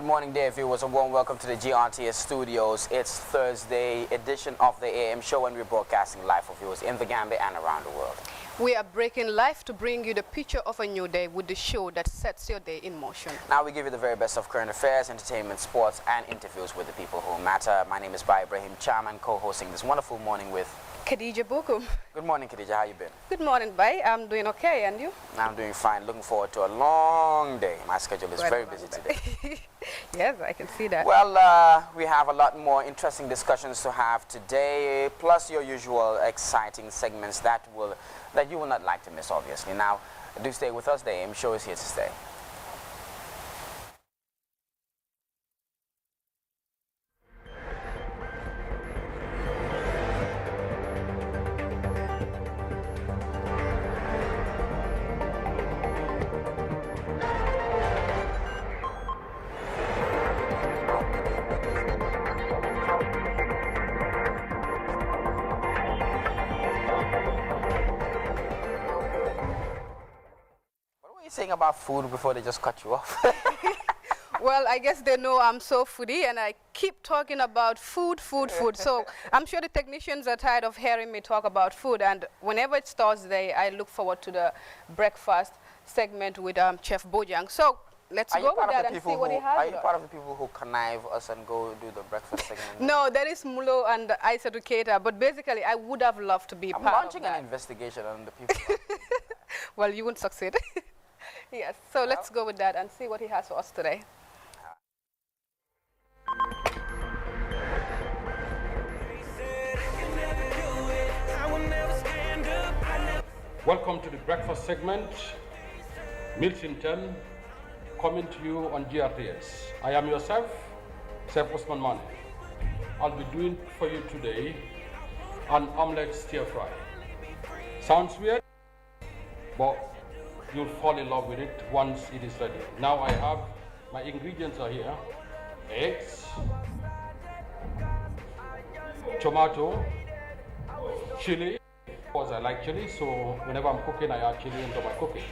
Good morning, dear viewers. A warm welcome to the GRTS studios. It's Thursday edition of the AM show, and we're broadcasting live for viewers in the Gambia and around the world. We are breaking life to bring you the picture of a new day with the show that sets your day in motion. Now we give you the very best of current affairs, entertainment, sports, and interviews with the people who matter. My name is Bai Ibrahim Chaman, co-hosting this wonderful morning with Khadija Bokum. Good morning, Khadija. How you been? Good morning, Bai. I'm doing okay, and you? I'm doing fine. Looking forward to a long day. My schedule is very busy today. Yes, I can see that. Well, we have a lot more interesting discussions to have today, plus your usual exciting segments that you will not like to miss, obviously. Now, do stay with us. The AM show is here to stay. Saying about food before they just cut you off? Well, I guess they know I'm so foodie, and I keep talking about food. So I'm sure the technicians are tired of hearing me talk about food, and whenever it's Thursday, I look forward to the breakfast segment with Chef Bojang. So let's go with that and see what he has. Are you part of the people who connive us and go do the breakfast segment? No, there is Mulo and Isa Educator, but basically I would have loved to be part of that. I'm launching an investigation on the people. Well, you won't succeed. Yes, so let's go with that and see what he has for us today. Welcome to the breakfast segment, Milton, coming to you on GRTS. I am yourself, Chef Osman Mane. I'll be doing for you today an omelette stir fry. Sounds weird, but you'll fall in love with it once it is ready. Now I have, my ingredients are here: eggs, tomato, chili, because I like chili, so whenever I'm cooking, I add chili into my cooking.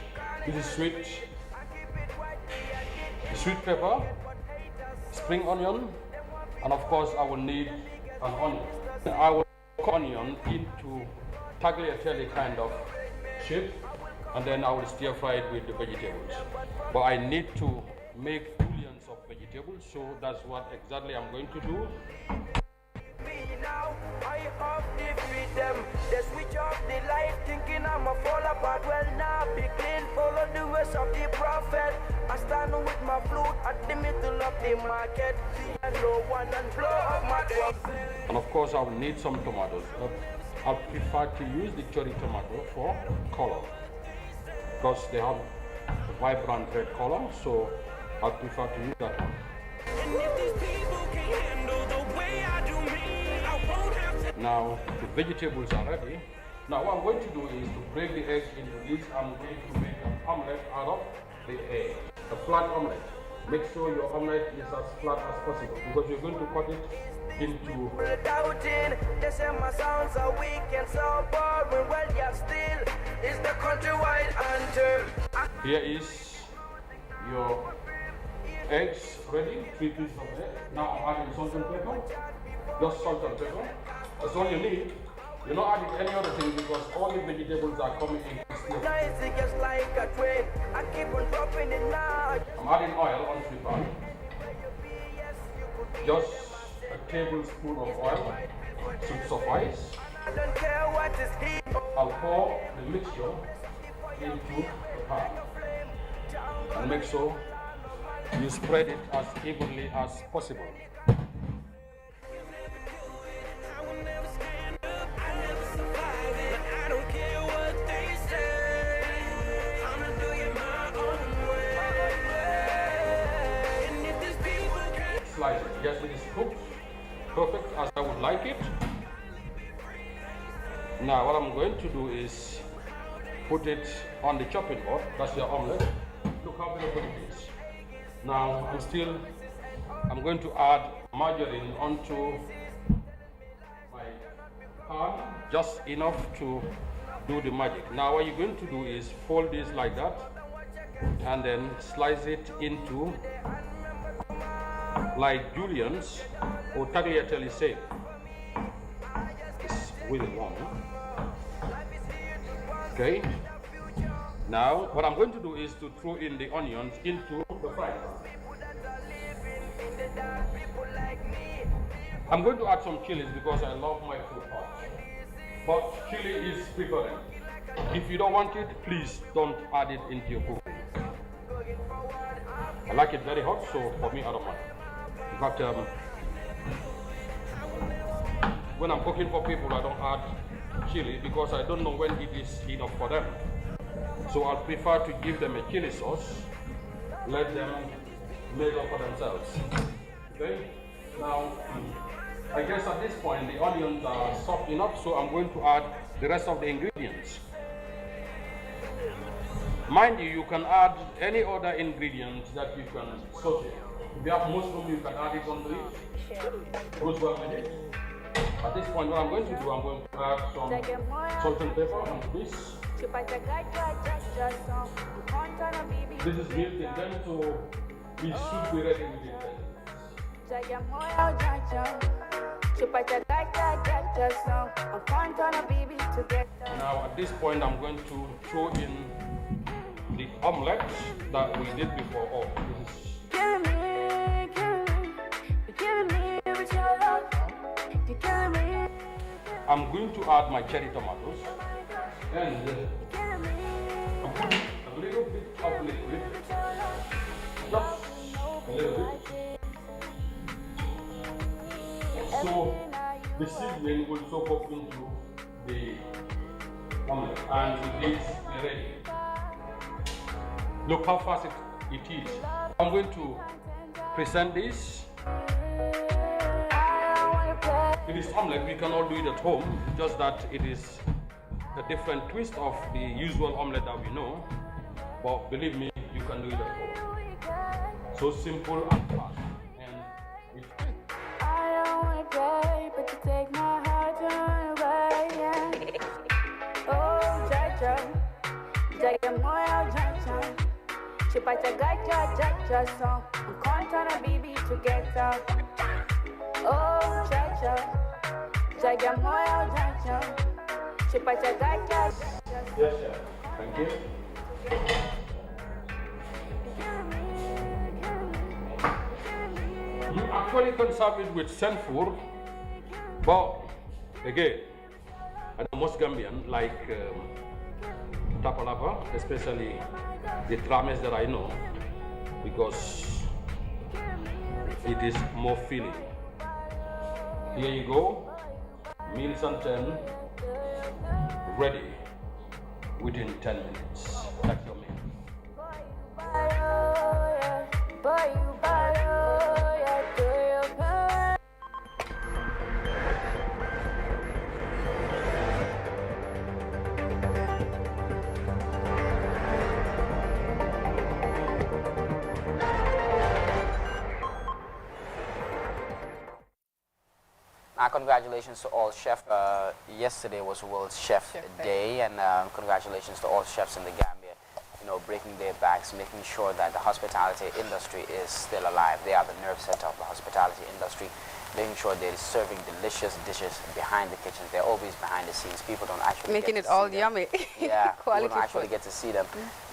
This is sweet pepper, spring onion, and of course I will need an onion. I will cut onion into tagliatelle kind of shape, and then I will stir fry it with the vegetables. But I need to make billions of vegetables, so that's what exactly I'm going to do. Now I have defeat them. They switch off the light, thinking I'ma fall apart. Well, now be clean, follow the rest of the prophet. I stand with my flute at the middle of the market. And no one and blow up my trumpet. And of course, I will need some tomatoes. I prefer to use the cherry tomato for color, because they have a vibrant red color, so I prefer to use that one. Now the vegetables are ready. Now what I'm going to do is to break the egg into this. I'm going to make an omelette out of the egg, a flat omelette. Make sure your omelette is as flat as possible, because you're going to cut it into. Doubting, they say my sounds are weak and so boring. Well, yeah, still is the countrywide anthem. Here is your eggs ready, 3 pieces of egg. Now I'm adding salt and pepper, just salt and pepper. That's all you need. You're not adding any other thing, because all the vegetables are coming in. Noisy just like a train. I keep on dropping it now. I'm adding oil on the pan. Just a tablespoon of oil should suffice. I don't care what is heat. I'll pour the mixture into the pan and make sure you spread it as evenly as possible. Slice it. Yes, it is cooked perfect as I would like it. Now what I'm going to do is put it on the chopping board. That's your omelette. Look how beautiful it is. Now I'm going to add margarine onto my pan, just enough to do the magic. Now what you're going to do is fold this like that and then slice it into like juliennes or tagliatelle shape. It's really long. Okay. Now, what I'm going to do is to throw in the onions into the frying pan. I'm going to add some chilies because I love my food hot. But chili is preferred. If you don't want it, please don't add it into your cooking. I like it very hot, so for me, I don't mind. In fact, when I'm cooking for people, I don't add chili because I don't know when it is enough for them. So I prefer to give them a chili sauce, let them make up for themselves. Okay? Now, I guess at this point the onions are soft enough, so I'm going to add the rest of the ingredients. Mind you, you can add any other ingredients that you can saute. If you have mushroom, you can add it onto it. Goes well with it. At this point, what I'm going to do, I'm going to add some salt and pepper onto this. This is milk in them, so we should be ready with it. Now at this point I'm going to throw in the omelette that we did before. Oh, this is I'm going to add my cherry tomatoes and I'm putting a little bit of liquid, just a little bit. So the seasoning will soak up into the omelette and it is ready. Look how fast it is. I'm going to present this. It is omelette, we can all do it at home, just that it is a different twist of the usual omelette that we know. But believe me, you can do it at home. So simple and fast. And it but you take my heart away, yeah. Oh, Jaja, Jaja moya Jaja, Chipata Gaja Jaja song. I'm content on baby together. Oh, Jaja, Jaja moya Jaja, Chipata Gaja. Yes, sir. Thank you. You actually can serve it with senfour, but again, I know most Gambian like tapalapa, especially the trames that I know, because it is more filling. Here you go, meals on 10, ready within 10 minutes. That's your meal. Congratulations to all chefs. Yesterday was World Chef Day, and congratulations to all chefs in the Gambia, you know, breaking their backs, making sure that the hospitality industry is still alive. They are the nerve center of the hospitality industry, making sure they're serving delicious dishes behind the kitchens. They're always behind the scenes. People don't actually making get it to all see them. yummy. Yeah, Quality people don't actually food. get to see them.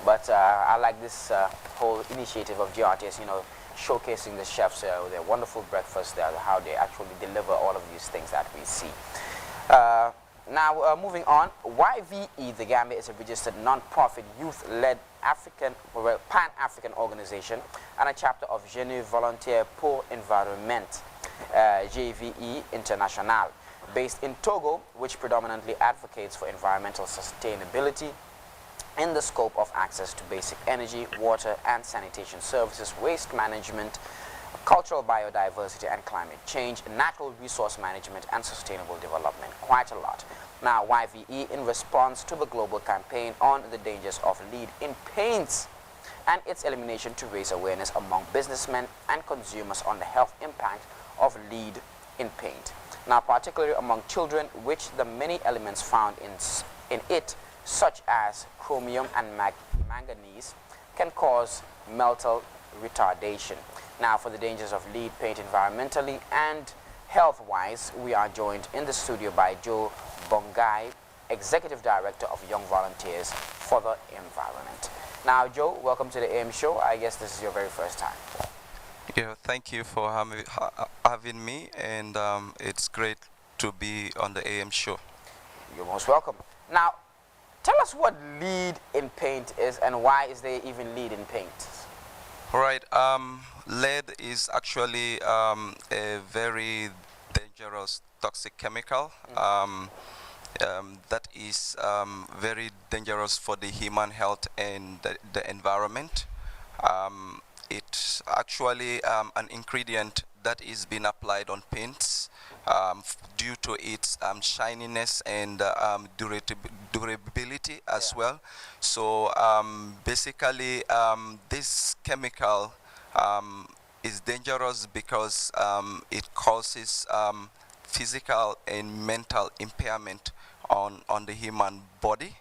But I like this whole initiative of GRTS, you know, showcasing the chefs, their wonderful breakfast, how they actually deliver all of these things that we see. Now, moving on, YVE, the Gambia, is a registered non-profit youth-led Pan-African organization and a chapter of Jeunes Volontaires pour Environnement, JVE International, based in Togo, which predominantly advocates for environmental sustainability in the scope of access to basic energy, water and sanitation services, waste management, cultural biodiversity and climate change, natural resource management and sustainable development. Quite a lot. Now, YVE, in response to the global campaign on the dangers of lead in paints and its elimination, to raise awareness among businessmen and consumers on the health impact of lead in paint. Now, particularly among children, which the many elements found in it, such as chromium and manganese, can cause mental retardation. Now, for the dangers of lead paint environmentally and health-wise, we are joined in the studio by Joe Bongai, Executive Director of Young Volunteers for the Environment. Now, Joe, welcome to the AM show. I guess this is your very first time. Yeah, thank you for having me, and it's great to be on the AM show. You're most welcome. Now, tell us what lead in paint is and why is there even lead in paint? All right, lead is actually a very dangerous toxic chemical that is very dangerous for the human health and the environment. It's actually an ingredient that is being applied on paints due to its shininess and durability as well. So basically this chemical is dangerous because it causes physical and mental impairment on the human body.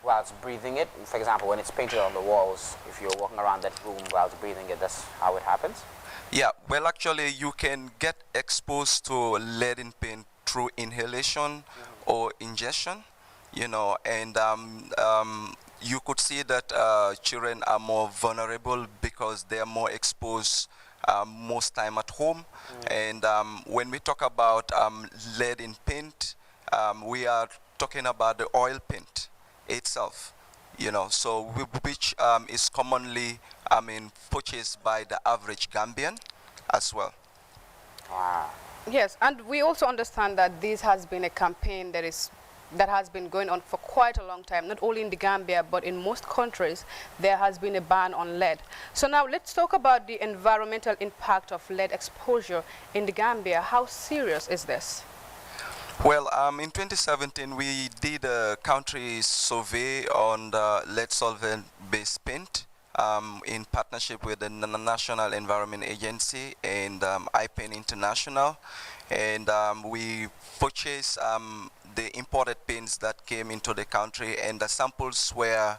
Whilst breathing it, for example, when it's painted on the walls, if you're walking around that room whilst breathing it, that's how it happens? Yeah, well, actually, you can get exposed to lead in paint through inhalation or ingestion, you know, and you could see that children are more vulnerable because they are more exposed most time at home. And when we talk about lead in paint, we are talking about the oil paint itself, you know, so which is commonly, purchased by the average Gambian as well. Wow. Yes, and we also understand that this has been a campaign that has been going on for quite a long time, not only in the Gambia, but in most countries, there has been a ban on lead. So now let's talk about the environmental impact of lead exposure in the Gambia. How serious is this? Well, in 2017, we did a country survey on the lead solvent-based paint in partnership with the National Environment Agency and IPEN International. And we purchased the imported paints that came into the country, and the samples were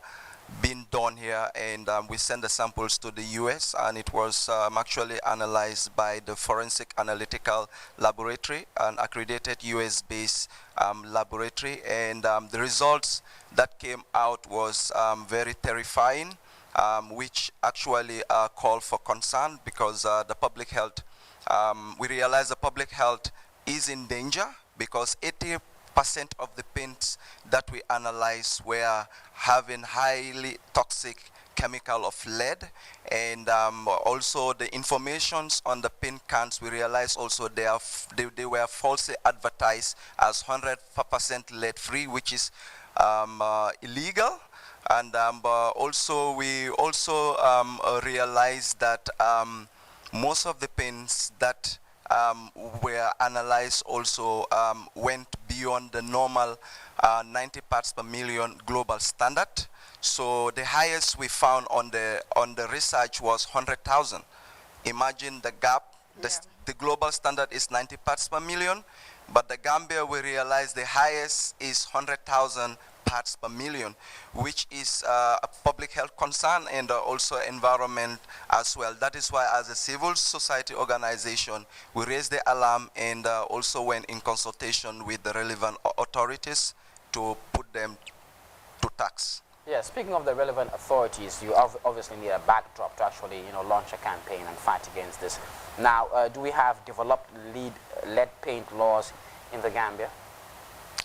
being done here, and we sent the samples to the US, and it was actually analyzed by the Forensic Analytical Laboratory, an accredited US-based laboratory, and the results that came out was very terrifying, which actually called for concern because the public health, we realized the public health is in danger because 80% of the paints that we analyzed were having highly toxic chemical of lead, and also the informations on the paint cans, we realized also they were falsely advertised as 100% lead free, which is illegal. And also we also realized that most of the paints that were analyzed also went beyond the normal 90 parts per million global standard. So the highest we found on the research was 100,000. Imagine the gap. The global standard is 90 parts per million, but the Gambia, we realized the highest is 100,000 parts per million, which is a public health concern and also environment as well. That is why, as a civil society organization, we raised the alarm and also went in consultation with the relevant authorities to put them to tax. Yeah, speaking of the relevant authorities, you obviously need a backdrop to actually, launch a campaign and fight against this. Now, do we have developed lead paint laws in the Gambia?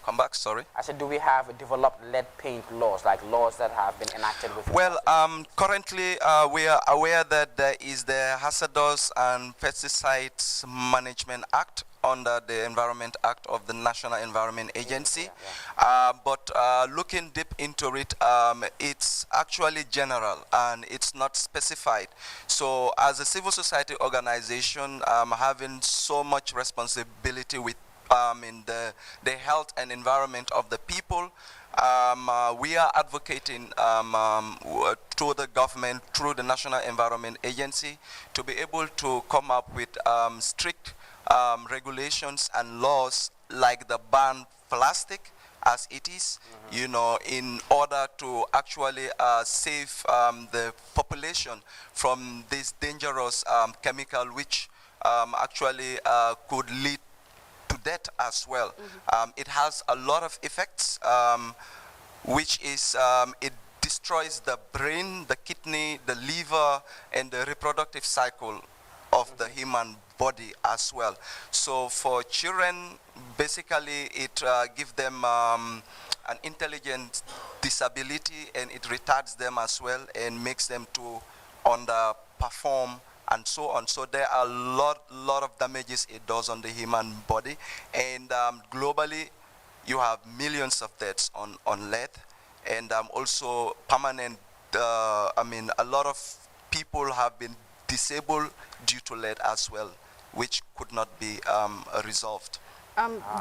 Come back, sorry. I said, do we have developed lead paint laws, like laws that have been enacted with? Well, currently we are aware that there is the Hazardous and Pesticides Management Act under the Environment Act of the National Environment Agency. But looking deep into it, it's actually general and it's not specified. So as a civil society organization, having so much responsibility with in the health and environment of the people, we are advocating through the government, through the National Environment Agency, to be able to come up with strict regulations and laws like the ban plastic as it is, you know, in order to actually save the population from this dangerous chemical which actually could lead to death as well. It has a lot of effects, which is it destroys the brain, the kidney, the liver, and the reproductive cycle of the human body as well. So for children, basically it gives them an intelligent disability, and it retards them as well and makes them to underperform and so on. So there are a lot of damages it does on the human body, and globally you have millions of deaths on lead, and also permanent, a lot of people have been disabled due to lead as well, which could not be resolved.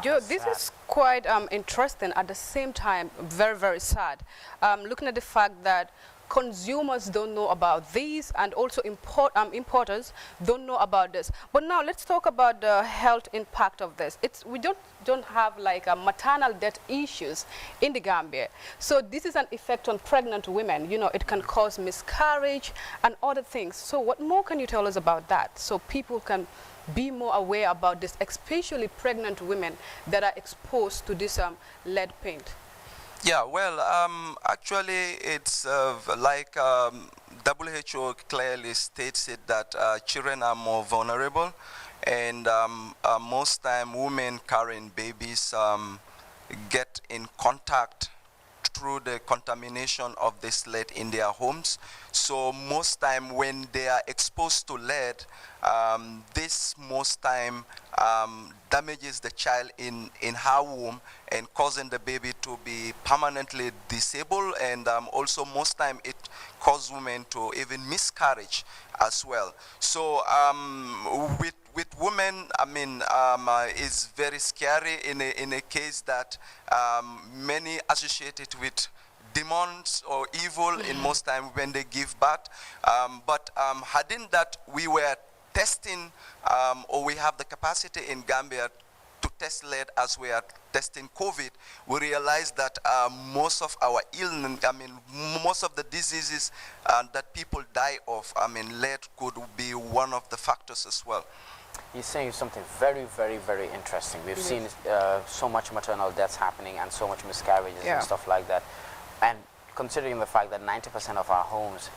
Joe, this is quite interesting, at the same time very, very sad. Looking at the fact that consumers don't know about these, and also importers don't know about this. But now let's talk about the health impact of this. We don't have like maternal death issues in the Gambia. So this is an effect on pregnant women. You know, it can cause miscarriage and other things. So what more can you tell us about that, so people can be more aware about this, especially pregnant women that are exposed to this lead paint? Yeah, well, actually, it's like WHO clearly states it that children are more vulnerable, and most time women carrying babies get in contact through the contamination of this lead in their homes. So most time when they are exposed to lead, this most time damages the child in her womb and causing the baby to be permanently disabled, and also most time it causes women to even miscarriage as well. So with women, it's very scary in a case that many associate it with demons or evil in most time when they give birth. But hadn't that we were testing, or we have the capacity in Gambia to test lead as we are testing COVID, we realized that most of our illness, most of the diseases that people die of, lead could be one of the factors as well. He's saying something very, very, very interesting. We've seen so much maternal deaths happening and so much miscarriages and stuff like that. And considering the fact that 90% of our homes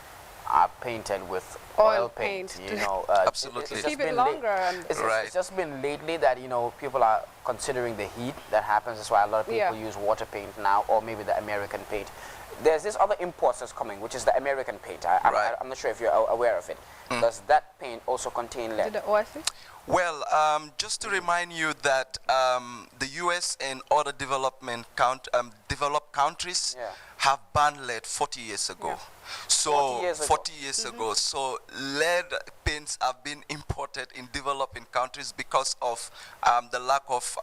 are painted with oil paint, you know. Absolutely. Keep it longer. It's just been lately that, you know, people are considering the heat that happens. That's why a lot of people use water paint now, or maybe the American paint. There's this other import that's coming, which is the American paint. I'm not sure if you're aware of it. Does that paint also contain lead? Is it the OIC? Well, just to remind you that the U.S. and other developed countries have banned lead 40 years ago. Yeah. So 40 years ago. So lead paints have been imported in developing countries because of the lack of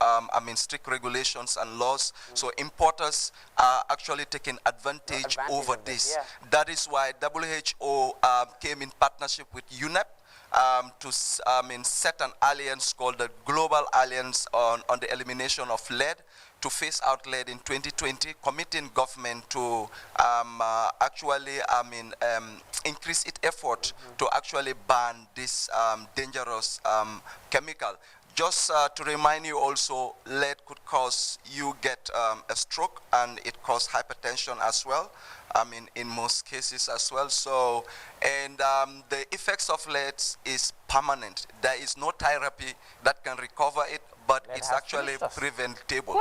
strict regulations and laws. So importers are actually taking advantage over this. That is why WHO came in partnership with UNEP to set an alliance called the Global Alliance on the Elimination of Lead, to phase out lead in 2020, committing government to actually increase its effort to actually ban this dangerous chemical. Just to remind you also, lead could cause you get a stroke, and it causes hypertension as well, in most cases as well. So, and the effects of lead is permanent. There is no therapy that can recover it, but it's actually preventable.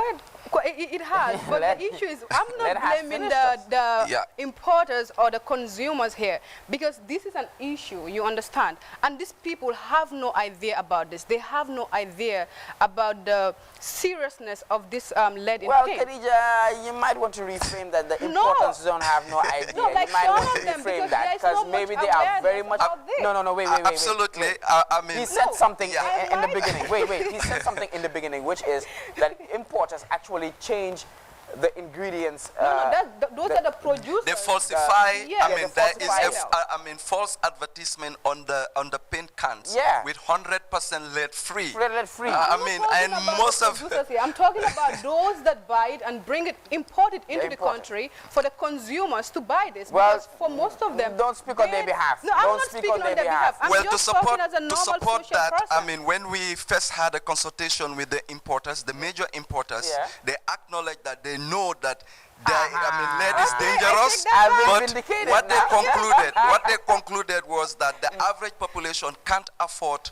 It has, but the issue is, I'm not blaming the importers or the consumers here, because this is an issue, you understand, and these people have no idea about this. They have no idea about the seriousness of this lead in paint. Well, Khadija, you might want to reframe that. The importers don't have no idea. No, like you might want to some of them, reframe that, because maybe they are very much... No, wait. Absolutely. He said something in the beginning. Wait. He said something in the beginning, which is that importers actually change the ingredients. Those are the producers. They falsify. yeah, I mean, they there is falsify false advertisement on the paint cans. Yeah. With 100% lead free. Lead free. I mean, and most of I'm talking about those that buy it and import it into the country for the consumers to buy this. Well, because for most of them, don't speak on their behalf. No, I'm Don't not speak speaking on their behalf. I'm well, just to support talking as a normal social that, person. I mean, when we first had a consultation with the importers, the major importers, Yeah. they acknowledge that they know that I mean, lead is Okay, dangerous, I take that back. but Vindicated what they now. concluded, what they concluded was that the average population can't afford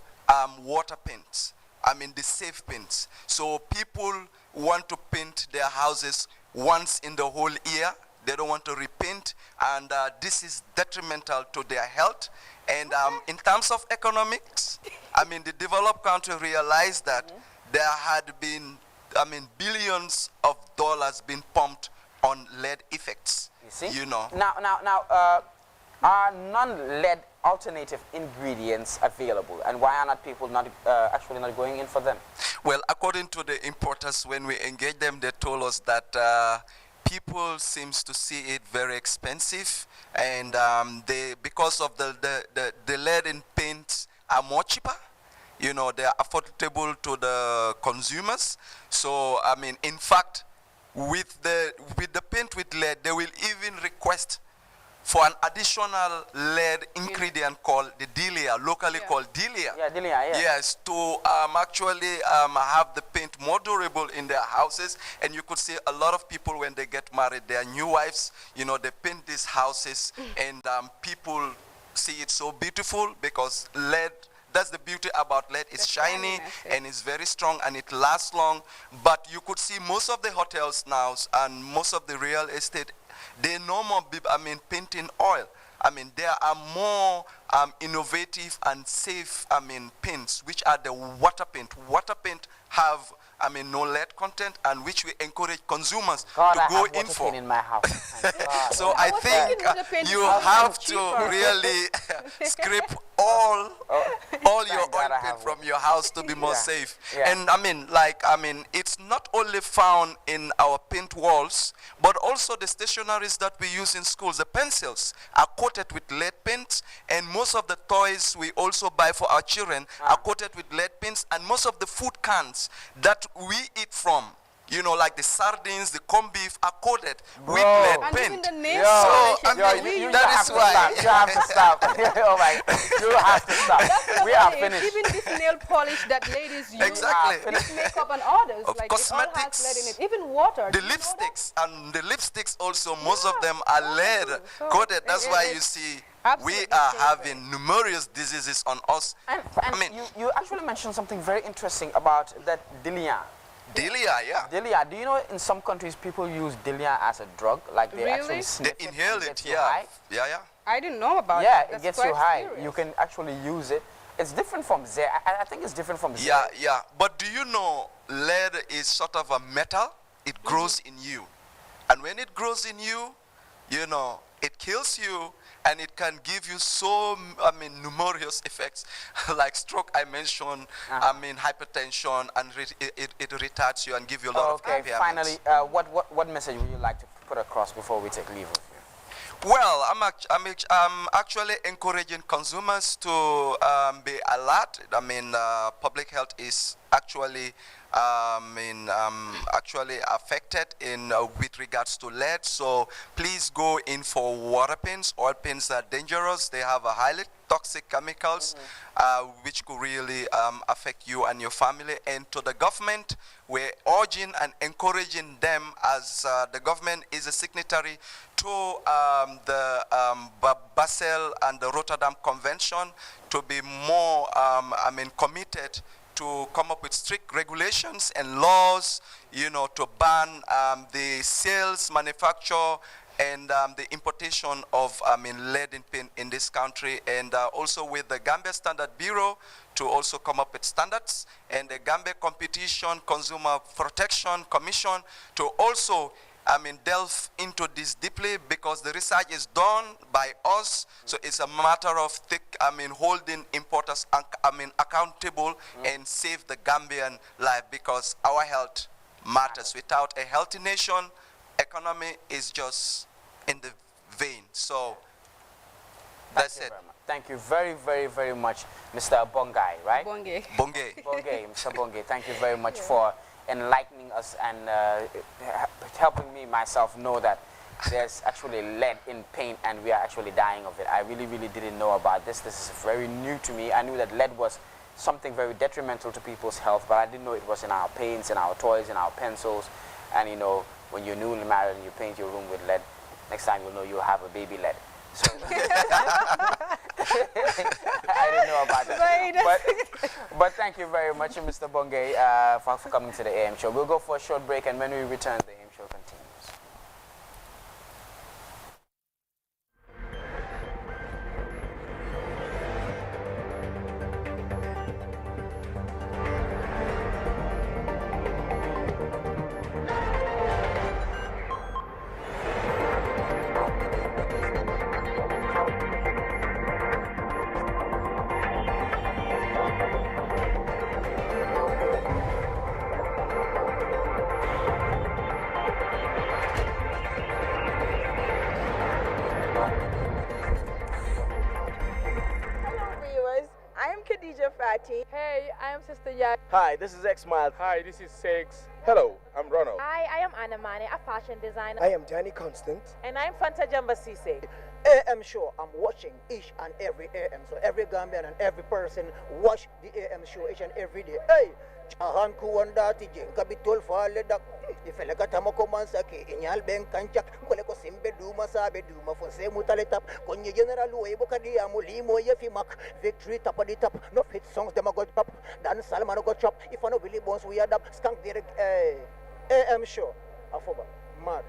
water paints. I mean, the safe paints. So people want to paint their houses once in the whole year. They don't want to repaint, and this is detrimental to their health. And in terms of economics, I mean, the developed country realized that there had been, I mean, billions of dollars being pumped on lead effects. You see? You know. Now, are non-lead alternative ingredients available, and why are not people actually not going in for them? Well, according to the importers, when we engaged them, they told us that people seems to see it very expensive, and because of the lead in paints are more cheaper. You know, they are affordable to the consumers. So, I mean, in fact, with the paint with lead, they will even request for an additional lead ingredient called the delia, locally called delia. Yeah, delia, yeah. Yes, to actually have the paint more durable in their houses. And you could see a lot of people when they get married, their new wives, you know, they paint these houses, and people see it so beautiful because lead. That's the beauty about lead. It's shiny and it's very strong and it lasts long. But you could see most of the hotels now and most of the real estate, they no more painting oil. I mean, there are more innovative and safe, paints, which are the water paint. Water paint have, no lead content, and which we encourage consumers to go in for. In my house. So I think you have to really scrape all your oil paint from your house to be more safe. Yeah. And it's not only found in our paint walls, but also the stationeries that we use in schools. The pencils are coated with lead paints, and most of the toys we also buy for our children are coated with lead paints, and most of the food cans that we eat from, you know, like the sardines, the corned beef, are coated with lead And paint. even the nail So, polish, that is why. You have to stop. Oh my, you have to stop. We are finished. Even this nail polish that ladies use, Exactly. this makeup and others, Of like cosmetics, it all has lead in it. Even water. The Do you know that? lipsticks and the lipsticks also, most of them are lead coated. That's why you see we absolutely are dangerous. having numerous diseases on us. And I mean, you actually mentioned something very interesting about that delia. delia, yeah. Delia, do you know in some countries people use delia as a drug? Like they Really? actually sniff They it inhale and it, get you yeah. high? Yeah. I didn't know about Yeah, it. it That's gets quite you high. serious. You can actually use it. It's different from Zare. I think it's different from Yeah, Zare. yeah. But do you know lead is sort of a metal? It grows in you. And when it grows in you, you know, it kills you, and it can give you so, numerous effects like stroke, I mentioned, hypertension, and it retards you and give you a lot of Okay, impairments. finally, what message would you like to put across before we take leave of you? Well, I'm actually encouraging consumers to be alert. Public health is actually actually affected with regards to lead. So please go in for water paints. Oil paints are dangerous. They have a highly toxic chemicals, which could really affect you and your family. And to the government, we're urging and encouraging them, as the government is a signatory to the Basel and the Rotterdam Convention, to be more committed to come up with strict regulations and laws, you know, to ban the sales, manufacture, and the importation of lead in paint in this country, and also with the Gambia Standard Bureau to also come up with standards, and the Gambia Competition Consumer Protection Commission to also delve into this deeply, because the research is done by us. So it's a matter of holding importers accountable and save the Gambian life, because our health matters. Without a healthy nation, economy is just in the vein. So that's it. Thank you very, very, very much, Mr. Bongai, right? Bonge. Bonge. Bonge, Mr. Bonge, thank you very much for enlightening us and helping me myself know that there's actually lead in paint and we are actually dying of it. I really, really didn't know about this. This is very new to me. I knew that lead was something very detrimental to people's health, but I didn't know it was in our paints, in our toys, in our pencils. And you know, when you're newly married and you paint your room with lead, next time you'll know you'll have a baby lead. So I didn't know about that. But thank you very much, Mr. Bonge, for coming to the AM show. We'll go for a short break, and when we return, the AM show continues. Hey, I am Sister Yak. Hi, this is X-Miles. Hi, this is Six. Hello, I'm Ronald. Hi, I am Anna Mane, a fashion designer. I am Danny Constant. And I'm Fanta Jamba Sise. AM show, I'm watching each and every AM. So every Gambian and every person watch the AM show each and every day. Hey, chahan kuwanda ti jenka bitol fale dak. Ifele katamo komansa ki inyal ben kanchak kole ko simbe duma sabe duma fonse mutaletap konye general webo kadi amulimo yefimak victory top of the top no fit songs them go top dan salman go chop if no Willie Bones we adapt skank direct AM show afoba mad.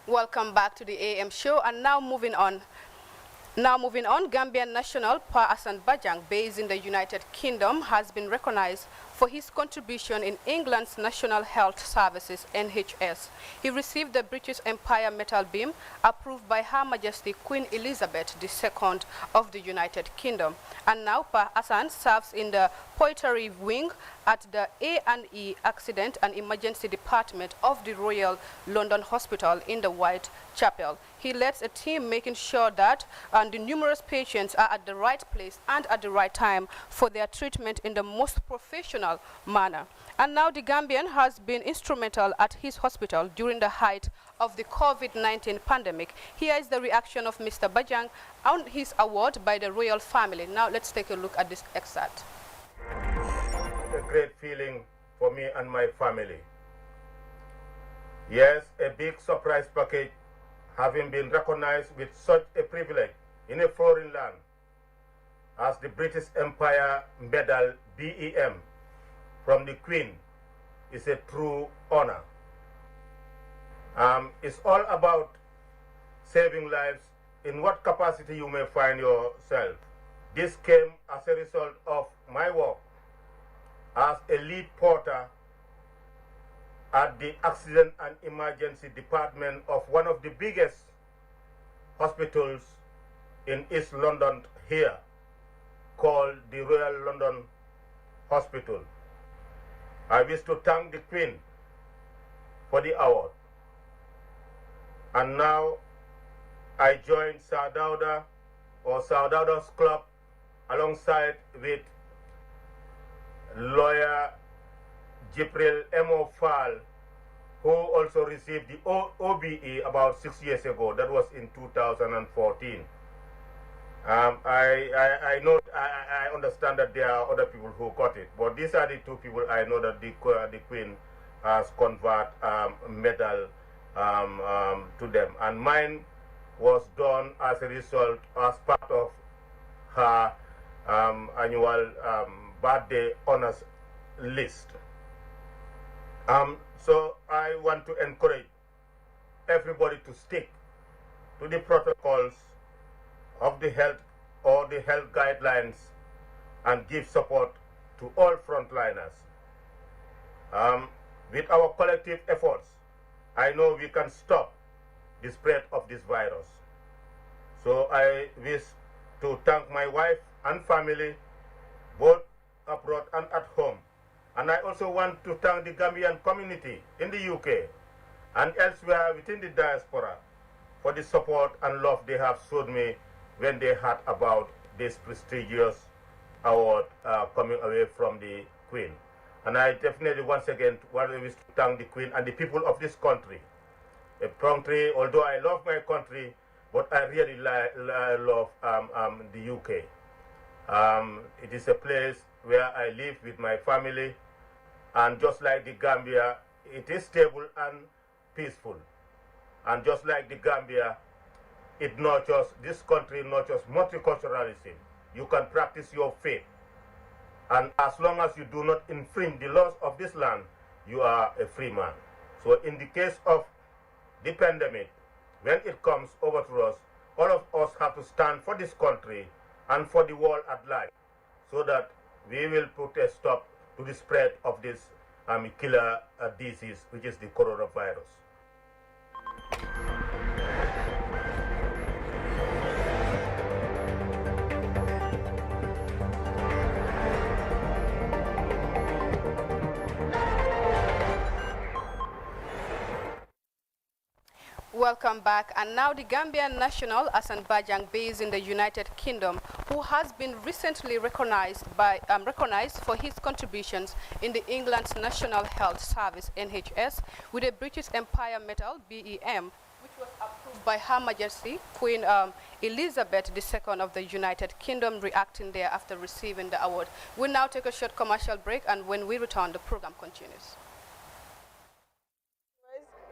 Welcome back to the AM show, and now moving on. Gambian national Pa Assane Bajang, based in the United Kingdom, has been recognized for his contribution in England's National Health Services, NHS. He received the British Empire Metal Beam, approved by Her Majesty Queen Elizabeth II of the United Kingdom. And now Pa Assane serves in the Poetry Wing at the A&E Accident and Emergency Department of the Royal London Hospital in the Whitechapel. He leads a team making sure that the numerous patients are at the right place and at the right time for their treatment in the most professional manner. And now the Gambian has been instrumental at his hospital during the height of the COVID-19 pandemic. Here is the reaction of Mr. Bajang on his award by the royal family. Now let's take a look at this excerpt. A great feeling for me and my family. Yes, a big surprise package, having been recognized with such a privilege in a foreign land as the British Empire Medal BEM from the Queen is a true honor. It's all about saving lives in what capacity you may find yourself. This came as a result of my work as a lead porter at the Accident and Emergency Department of one of the biggest hospitals in East London here, called the Royal London Hospital. I wish to thank the Queen for the award. And now I join Sir Dauda's Club alongside with lawyer Jibril Emo Fall, who also received the OBE about 6 years ago. That was in 2014. I know, I understand that there are other people who got it, but these are the two people I know that the Queen has conferred medal to them. And mine was done as a result, as part of her annual birthday honors list. So I want to encourage everybody to stick to the protocols of the health or the health guidelines and give support to all frontliners. With our collective efforts, I know we can stop the spread of this virus. So I wish to thank my wife and family, both abroad and at home. And I also want to thank the Gambian community in the UK and elsewhere within the diaspora for the support and love they have shown me when they heard about this prestigious award coming away from the Queen. And I definitely once again want to thank the Queen and the people of this country. A country, although I love my country, but I really love the UK. It is a place where I live with my family, and just like the Gambia, it is stable and peaceful. And just like the Gambia, it nurtures, this country nurtures multiculturalism. You can practice your faith. And as long as you do not infringe the laws of this land, you are a free man. So in the case of the pandemic, when it comes over to us, all of us have to stand for this country and for the world at large, so that we will put a stop to the spread of this killer disease, which is the coronavirus. Welcome back. And now the Gambian national Asan Bajang, based in the United Kingdom, who has been recently recognized for his contributions in the England's National Health Service (NHS) with a British Empire Medal (BEM), which was approved by Her Majesty Queen Elizabeth II of the United Kingdom, reacting there after receiving the award. We'll now take a short commercial break, and when we return, the program continues.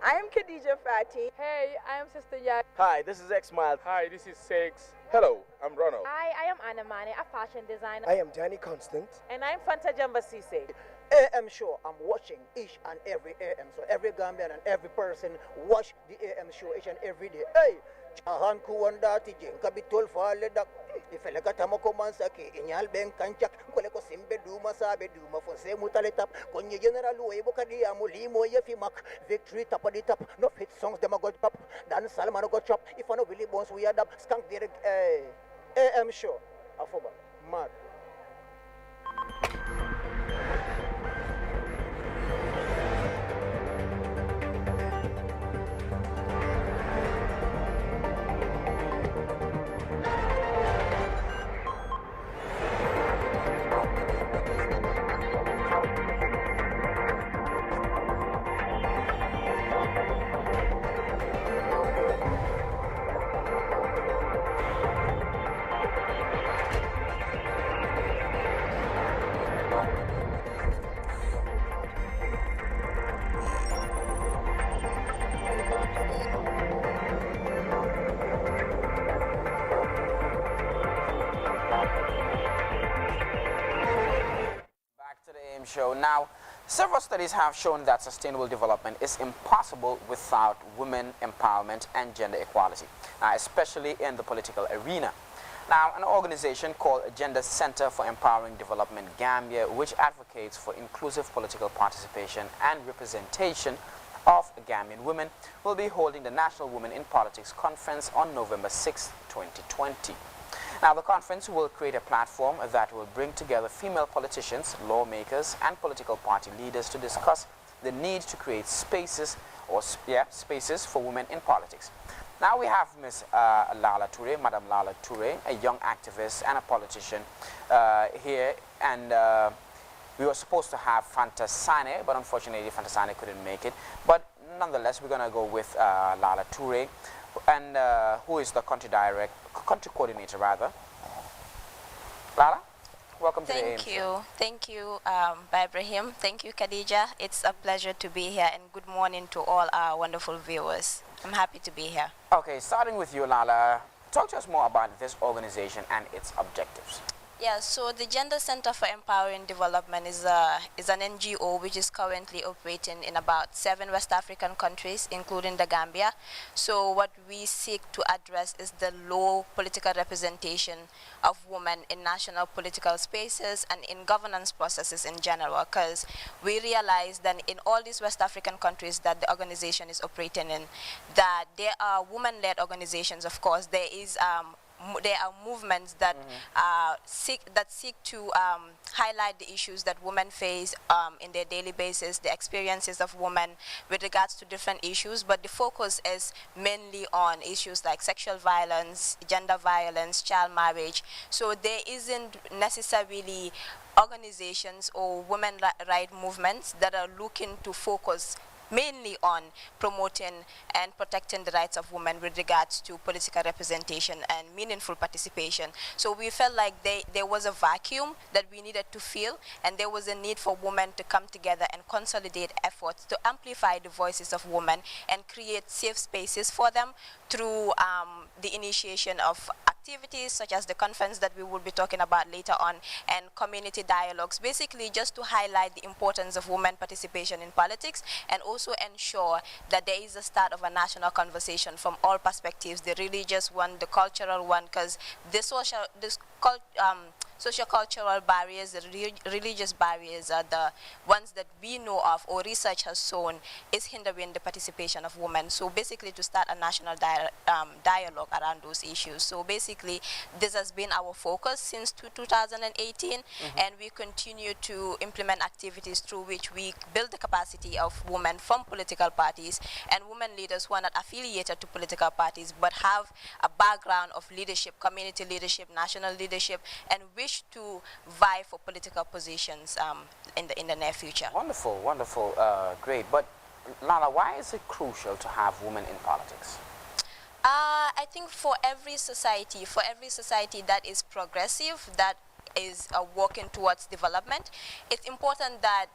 I am Khadija Fati. Hey, I am Sister Yad. Hi, this is X-Miles. Hi, this is Sex. Hello, I'm Ronald. Hi, I am Anna Mane, a fashion designer. I am Danny Constant. And I'm Fanta Jamba Sise. AM show, I'm watching each and every AM. So every Gambian and every person watch the AM show each and every day. Hey, Chahan Kuwandati Jenka Bitol Faleda. If I got Tamokomansaki, Inyal Ben Kanchak, Koleko Simbe Duma Sabe Duma for Semutaletap, Konye General Webokadi Amulimo Yefimak, Victory Top of the Top, no fit songs Demagot Pop, Dan Salman got chop, if I know Billy Bones we had up, skunk the AM show. Afoba, mad. Show. Now, several studies have shown that sustainable development is impossible without women empowerment and gender equality, especially in the political arena. Now, an organization called Agenda Center for Empowering Development Gambia, which advocates for inclusive political participation and representation of Gambian women, will be holding the National Women in Politics Conference on November 6, 2020. Now, the conference will create a platform that will bring together female politicians, lawmakers, and political party leaders to discuss the need to create spaces for women in politics. Now we have Ms. Lala Toure, Madam Lala Toure, a young activist and a politician here, and we were supposed to have Fanta Sane, but unfortunately Fanta Sane couldn't make it. But nonetheless, we're going to go with Lala Toure, and who is the country coordinator rather. Lala? Welcome to the AM Thank show. you. Thank you, Ibrahim. Thank you, Khadija. It's a pleasure to be here, and good morning to all our wonderful viewers. I'm happy to be here. Okay, starting with you, Lala, talk to us more about this organization and its objectives. Yeah, so the Gender Center for Empowering Development is an NGO which is currently operating in about 7 West African countries, including the Gambia. So what we seek to address is the low political representation of women in national political spaces and in governance processes in general, because we realize that in all these West African countries that the organization is operating in, that there are women-led organizations, of course. There are movements that seek to highlight the issues that women face in their daily basis, the experiences of women with regards to different issues, but the focus is mainly on issues like sexual violence, gender violence, child marriage. So there isn't necessarily organizations or women right movements that are looking to focus mainly on promoting and protecting the rights of women with regards to political representation and meaningful participation. So we felt like there was a vacuum that we needed to fill, and there was a need for women to come together and consolidate efforts to amplify the voices of women and create safe spaces for them through the initiation of activities such as the conference that we will be talking about later on, and community dialogues, basically just to highlight the importance of women participation in politics and also ensure that there is a start of a national conversation from all perspectives, the religious one, the cultural one, because the socio-cultural barriers, the religious barriers are the ones that we know of or research has shown is hindering the participation of women. So basically to start a national dialogue around those issues. So basically this has been our focus since 2018, and we continue to implement activities through which we build the capacity of women from political parties and women leaders who are not affiliated to political parties but have a background of leadership, community leadership, national leadership, and wish to vie for political positions in the near future. Wonderful, wonderful, great. But Lala, why is it crucial to have women in politics? I think for every society that is progressive, that is working towards development, it's important that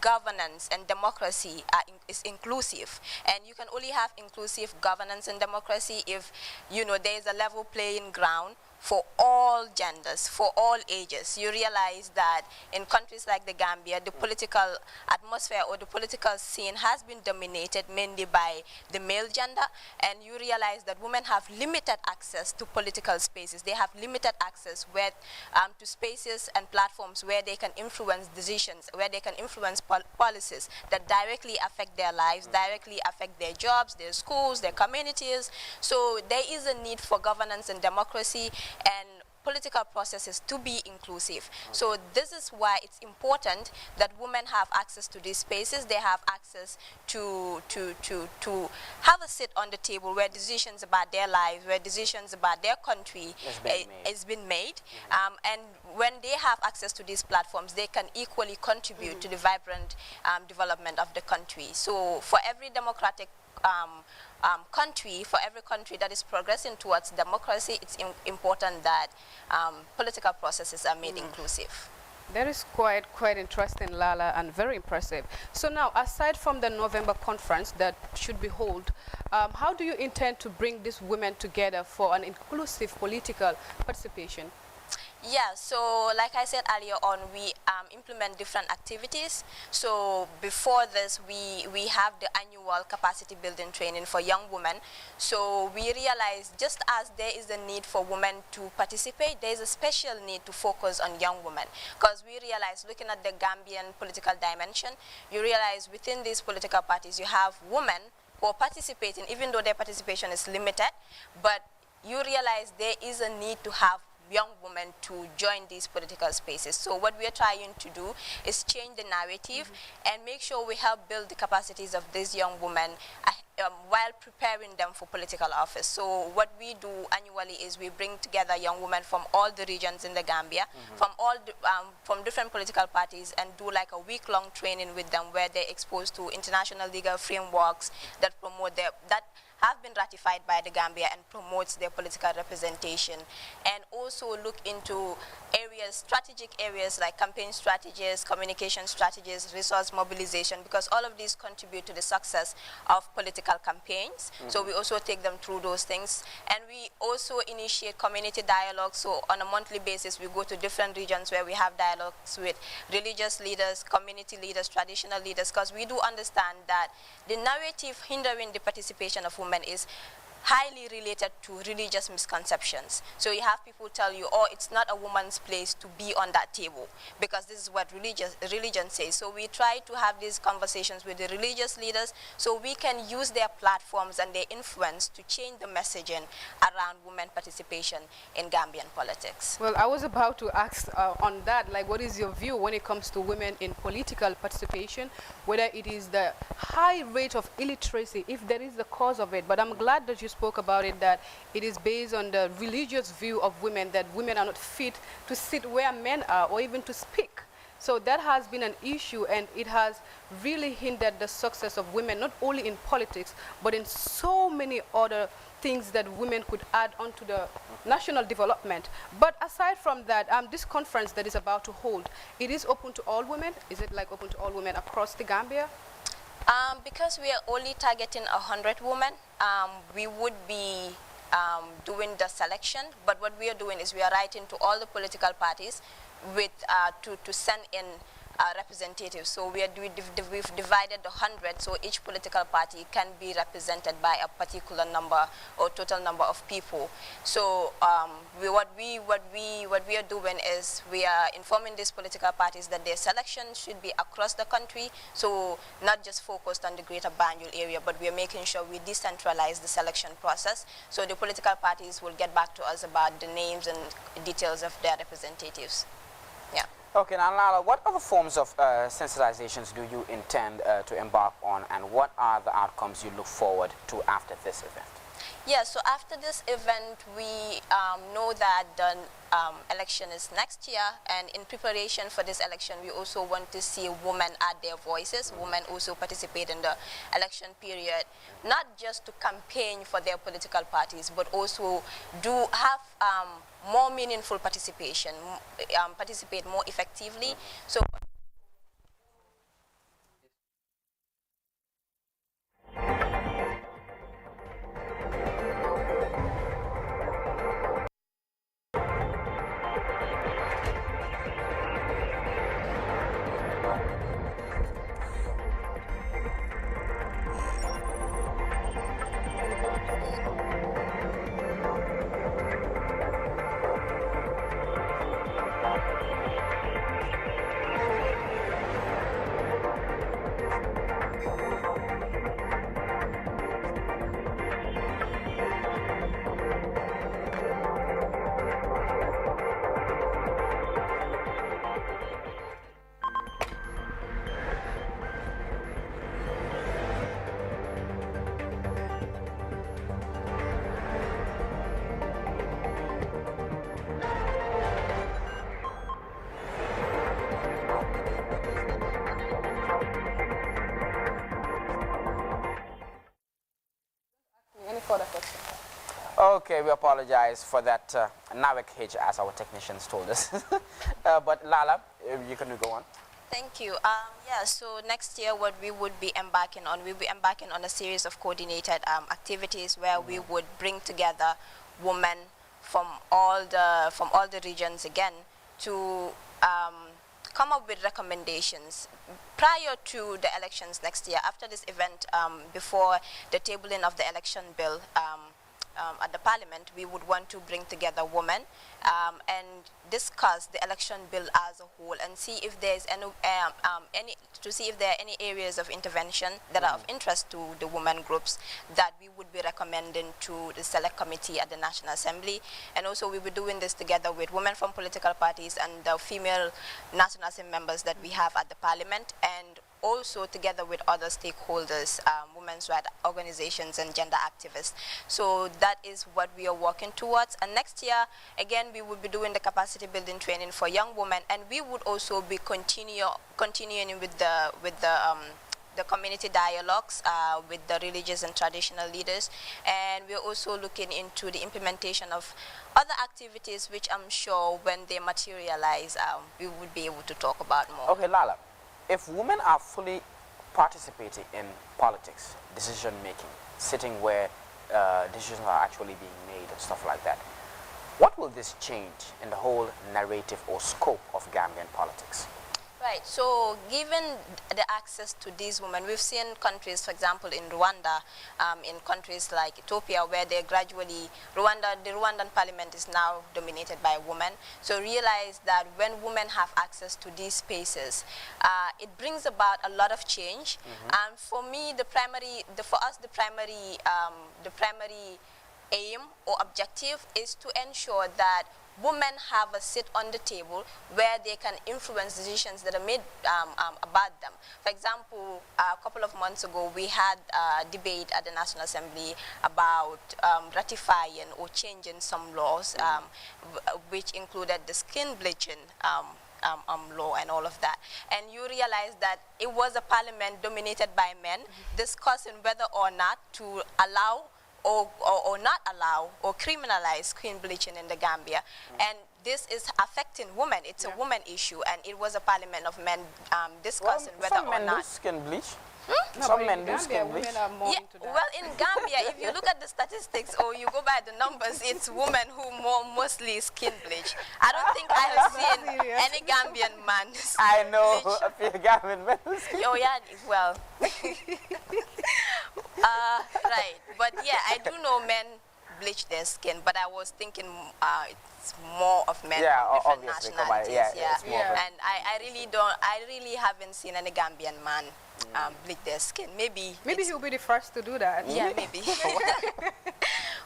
governance and democracy is inclusive, and you can only have inclusive governance and democracy if there is a level playing ground for all genders, for all ages. You realize that in countries like the Gambia, the political atmosphere or the political scene has been dominated mainly by the male gender, and you realize that women have limited access to political spaces. They have limited access to spaces and platforms where they can influence decisions, where they can influence policies that directly affect their lives, directly affect their jobs, their schools, their communities. So there is a need for governance and democracy and political processes to be inclusive. So this is why it's important that women have access to these spaces. They have access to have a seat on the table where decisions about their lives, where decisions about their country is being made. And when they have access to these platforms, they can equally contribute to the vibrant development of the country. So for every democratic country, for every country that is progressing towards democracy, it's important that political processes are made inclusive. That is quite interesting, Lala, and very impressive. So now, aside from the November conference that should be held, how do you intend to bring these women together for an inclusive political participation? Yeah, so like I said earlier on, we implement different activities. So before this, we have the annual capacity building training for young women. So we realize just as there is a need for women to participate, there is a special need to focus on young women. Because we realize, looking at the Gambian political dimension, you realize within these political parties, you have women who are participating, even though their participation is limited, but you realize there is a need to have young women to join these political spaces. So what we are trying to do is change the narrative and make sure we help build the capacities of these young women while preparing them for political office. So what we do annually is we bring together young women from all the regions in the Gambia, from different political parties, and do like a week-long training with them where they're exposed to international legal frameworks that promote that have been ratified by the Gambia and promotes their political representation, and also look into areas, strategic areas like campaign strategies, communication strategies, resource mobilization, because all of these contribute to the success of political campaigns. So we also take them through those things, and we also initiate community dialogue. So on a monthly basis, we go to different regions where we have dialogues with religious leaders, community leaders, traditional leaders, because we do understand that the narrative hindering the participation of women is highly related to religious misconceptions. So you have people tell you, oh, it's not a woman's place to be on that table, because this is what religion says. So we try to have these conversations with the religious leaders so we can use their platforms and their influence to change the messaging around women participation in Gambian politics. Well, I was about to ask on that, like, what is your view when it comes to women in political participation, whether it is the high rate of illiteracy, if there is the cause of it. But I'm glad that you spoke about it, that it is based on the religious view of women, that women are not fit to sit where men are or even to speak. So that has been an issue, and it has really hindered the success of women, not only in politics, but in so many other things that women could add onto the national development. But aside from that, this conference that is about to hold, it is open to all women? Is it like open to all women across the Gambia? Because we are only targeting 100 women, we would be doing the selection, but what we are doing is we are writing to all the political parties with to send in representatives. So we've divided the 100, so each political party can be represented by a particular number or total number of people. So what we are doing is we are informing these political parties that their selection should be across the country, so not just focused on the greater Banjul area, but we are making sure we decentralize the selection process, so the political parties will get back to us about the names and details of their representatives. Yeah. Okay, now Lala, what other forms of sensitizations do you intend to embark on, and what are the outcomes you look forward to after this event? Yeah, so after this event, we know that the election is next year, and in preparation for this election, we also want to see women add their voices, women also participate in the election period, not just to campaign for their political parties, but also do have more meaningful participation, participate more effectively. So Okay, we apologize for that NAWEC hitch, as our technicians told us. But Lala, you can go on. Thank you. Yeah, so next year what we would be embarking on, we'll be embarking on a series of coordinated activities where we would bring together women from all the regions again to come up with recommendations prior to the elections next year. After this event, before the tabling of the election bill at the parliament, we would want to bring together women and discuss the election bill as a whole, and see if there's any see if there are any areas of intervention that are of interest to the women groups that we would be recommending to the select committee at the National Assembly. And also we will be doing this together with women from political parties and the female National Assembly members that we have at the parliament, and also together with other stakeholders, women's rights organizations and gender activists. So that is what we are working towards. And next year, again, we will be doing the capacity building training for young women, and we would also be continuing with the the community dialogues with the religious and traditional leaders, and we're also looking into the implementation of other activities which I'm sure when they materialize we would be able to talk about more. Okay, Lala, if women are fully participating in politics, decision making, sitting where decisions are actually being made and stuff like that, what will this change in the whole narrative or scope of Gambian politics? Right, so given the access to these women, we've seen countries, for example, in Rwanda, in countries like Ethiopia, where they gradually, the Rwandan parliament is now dominated by women. So realize that when women have access to these spaces, it brings about a lot of change. And for me, the primary aim or objective is to ensure that women have a seat on the table where they can influence decisions that are made about them. For example, a couple of months ago, we had a debate at the National Assembly about ratifying or changing some laws, which included the skin bleaching law and all of that. And you realize that it was a parliament dominated by men discussing whether or not to allow or not allow or criminalize skin bleaching in the Gambia. And this is affecting women. It's a woman issue, and it was a parliament of men discussing whether or not. Skin bleach. No, Some men in do Gambia, skin bleach. women are more into that. Well, in Gambia, if you look at the statistics or you go by the numbers, it's women who mostly skin bleach. I don't think I have seen any Gambian man I know bleach. a few Gambian men who skin Oh yeah, well, right. But yeah, I do know men bleach their skin, but I was thinking it's more of men from different obviously, nationalities. it's more of a- And I really haven't seen any Gambian man bleach their skin. Maybe He'll be the first to do that. yeah, maybe.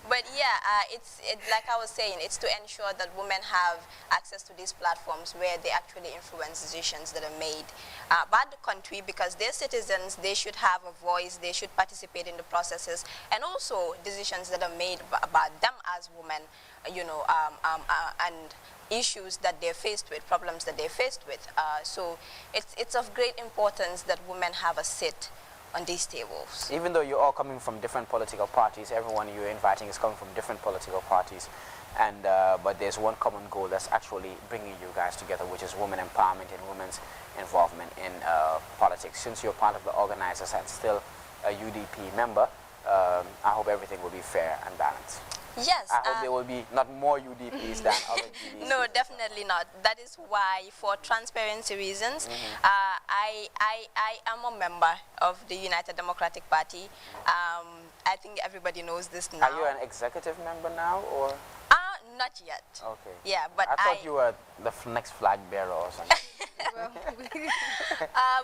But yeah, it's like I was saying, it's to ensure that women have access to these platforms where they actually influence decisions that are made by the country, because they're citizens, they should have a voice, they should participate in the processes, and also decisions that are made about them as women, you know, and issues that they're faced with, problems that they're faced with. So it's of great importance that women have a seat on these tables. Even though you're all coming from different political parties, everyone you're inviting is coming from different political parties, and but there's one common goal that's actually bringing you guys together, which is women empowerment and women's involvement in politics. Since you're part of the organizers and still a UDP member, I hope everything will be fair and balanced. Yes. I hope there will be not more UDPs than other GDPs. No, definitely not. That is why, for transparency reasons, I am a member of the United Democratic Party. I think everybody knows this now. Are you an executive member now, or? Not yet. Okay. Yeah, but I thought you were the next flag bearer or something.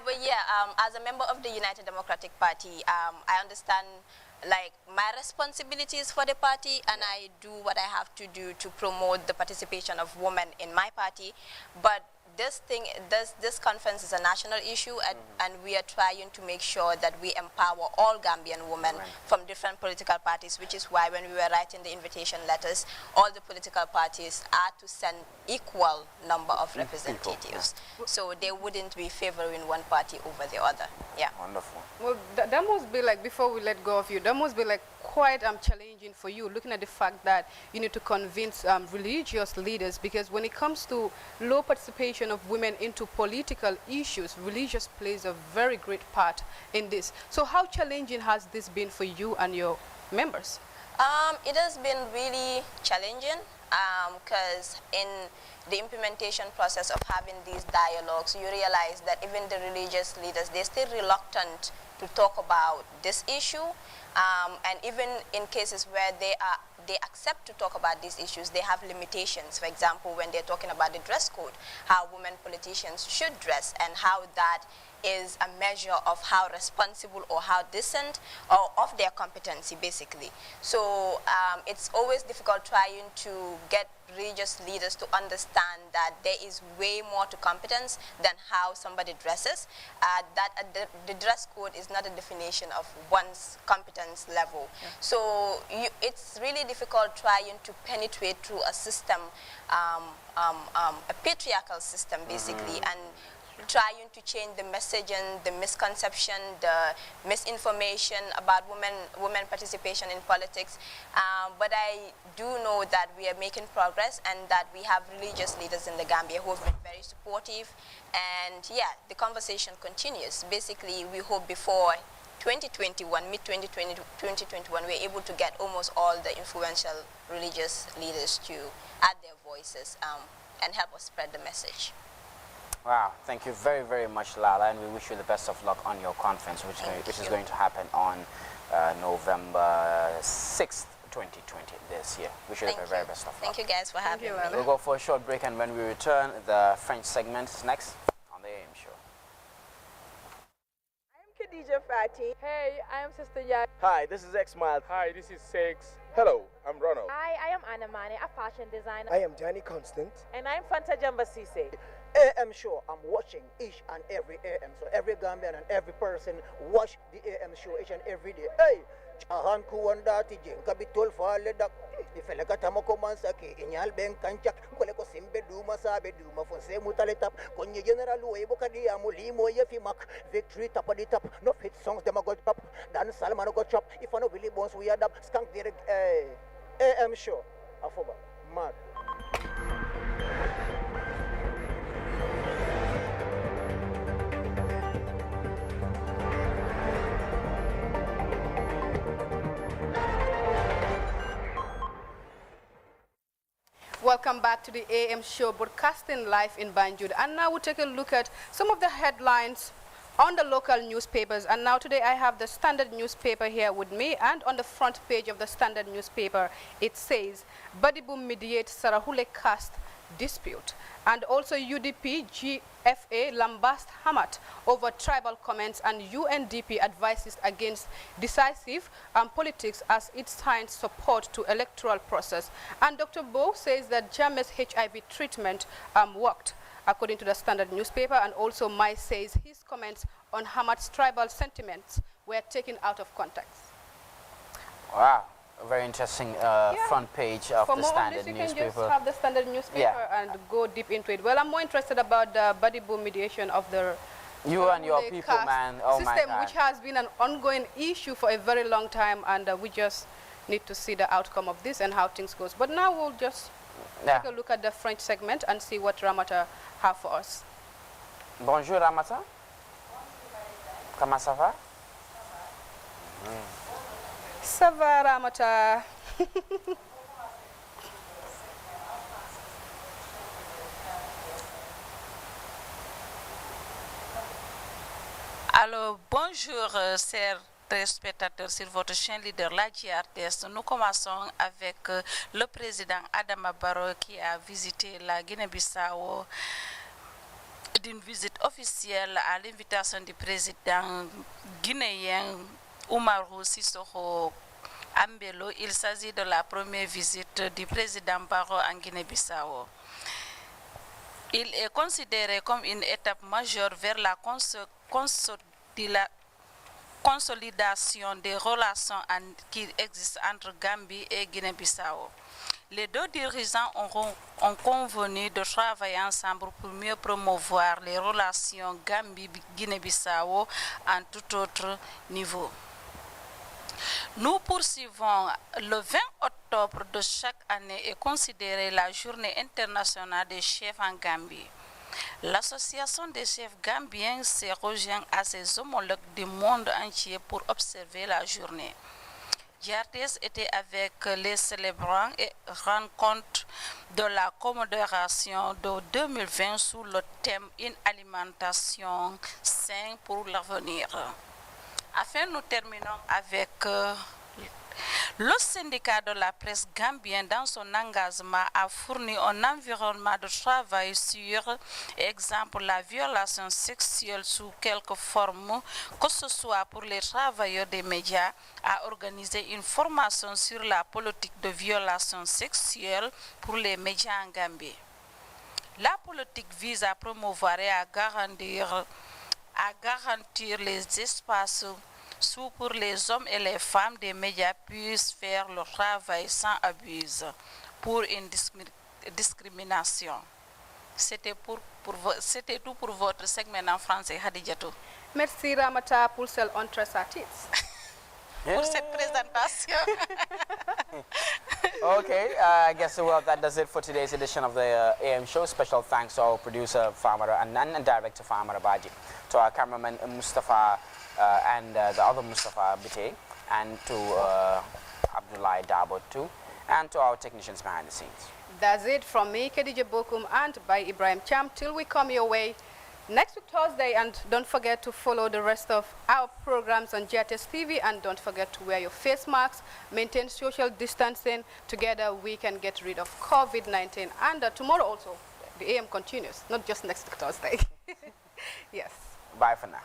But yeah, as a member of the United Democratic Party, I understand like my responsibilities for the party, and I do what I have to do to promote the participation of women in my party. But this conference is a national issue, and we are trying to make sure that we empower all Gambian women from different political parties, which is why when we were writing the invitation letters, all the political parties are to send equal number of representatives. So they wouldn't be favoring one party over the other. Yeah. Wonderful. Well, that must be like, before we let go of you, that must be like quite challenging for you, looking at the fact that you need to convince religious leaders, because when it comes to low participation of women into political issues, religious plays a very great part in this. So how challenging has this been for you and your members? It has been really challenging, because in the implementation process of having these dialogues, you realize that even the religious leaders, they're still reluctant to talk about this issue. And even in cases where they accept to talk about these issues, they have limitations. For example, when they're talking about the dress code, how women politicians should dress, and how that is a measure of how responsible or how decent or of their competency, basically. So it's always difficult trying to get religious leaders to understand that there is way more to competence than how somebody dresses, that the dress code is not a definition of one's competence level. So it's really difficult trying to penetrate through a system, a patriarchal system, basically, and trying to change the message and the misconception, the misinformation about women participation in politics. But I do know that we are making progress and that we have religious leaders in the Gambia who have been very supportive. And yeah, the conversation continues. Basically, we hope before 2021, mid-2020, 2021, we're able to get almost all the influential religious leaders to add their voices and help us spread the message. Wow, thank you very, very much, Lala, and we wish you the best of luck on your conference, which is going to happen on November 6th, 2020, this year. Wish you the very best of luck. Thank you guys for having me. We'll go for a short break, and when we return, the French segment is next on the AM show. Khadija Fati. Hey, I am Sister Ya. Hi, this is X Mild. Hi, this is Sex. Hello, I'm Ronald. Hi, I am Anna Mane, a fashion designer. I am Johnny Constant. And I'm Fanta Jamba Sise. AM show, I'm watching each and every AM. So every Gambian and every person watch the AM show each and every day. Hey, Chahan Kuwandati Jenka Bitol Faledak. If I got Tamoko Mansaki, Inyal Ben Kanchak, Koleko Simbe Duma Sabe Duma for Semutalitap, Konye General Webokadi Amulimo Yefimak, Victory Top of the Top, no fit songs them got pop, Dan Salman got chop. If I know Billy Bones we had up, skunk direct AM show. Afoba, mad. Welcome back to the AM show, broadcasting live in Banjul. And now we'll take a look at some of the headlines on the local newspapers. And now today I have the Standard newspaper here with me, and on the front page of the Standard newspaper it says Badibu mediates Sarahule caste dispute, and also UDP GFA lambast Hamat over tribal comments, and UNDP advises against decisive politics as it signs support to electoral process. And Dr. Bow says that Jammeh's HIV treatment worked, according to the Standard newspaper. And also Mai says his comments on Hamat's tribal sentiments were taken out of context. Wow. A very interesting front page of the Standard newspaper. You can just have the Standard newspaper and go deep into it. Well, I'm more interested about the Badibu mediation of the you and your people, man. Oh system, my God. which has been an ongoing issue for a very long time, and we just need to see the outcome of this and how things goes. But now we'll just take a look at the French segment and see what Ramata have for us. Bonjour Ramata. Comment ça va? Ça va, Ramata. Alors, bonjour, chers téléspectateurs sur votre chaîne leader, la GRTS. Nous commençons avec le président Adama Barrow qui a visité la Guinée-Bissau d'une visite officielle à l'invitation du président guinéen Oumarou Sissoko Ambelo. Il s'agit de la première visite du président Barrow en Guinée-Bissau. Il est considéré comme une étape majeure vers la consolidation des relations qui existent entre Gambie et Guinée-Bissau. Les deux dirigeants ont convenu de travailler ensemble pour mieux promouvoir les relations Gambie-Guinée-Bissau à tout autre niveau. Nous poursuivons. Le 20 octobre de chaque année est considérée la journée internationale des chefs en Gambie. L'association des chefs gambiens se rejoint à ses homologues du monde entier pour observer la journée. GRTS était avec les célébrants et rend compte de la commémoration de 2020 sous le thème « Une alimentation saine pour l'avenir ». Enfin, nous terminons avec le syndicat de la presse gambienne, dans son engagement, a fourni un environnement de travail sur, exemple, la violation sexuelle sous quelque forme, que ce soit pour les travailleurs des médias, a organisé une formation sur la politique de violation sexuelle pour les médias en Gambie. La politique vise à promouvoir et à garantir les espaces pour les hommes et les femmes des médias puissent faire leur travail sans abus pour une discrimination. C'était tout pour votre segment en français, Hadijatou. Merci Ramata pour cette entretien. Pour cette présentation. Okay, I guess well that does it for today's edition of the AM show. Special thanks to our producer Farmer and director Farmer Baji, to our cameraman Mustafa and the other Mustafa Bite, and to Abdullah Dabo too, and to our technicians behind the scenes. That's it from me, Khadija Bokum, and by Ibrahim Cham. Till we come your way next week Thursday, and don't forget to follow the rest of our programs on GRTS TV, and don't forget to wear your face masks, maintain social distancing. Together we can get rid of COVID-19, and tomorrow also the AM continues, not just next Thursday. Yes. Bye for now.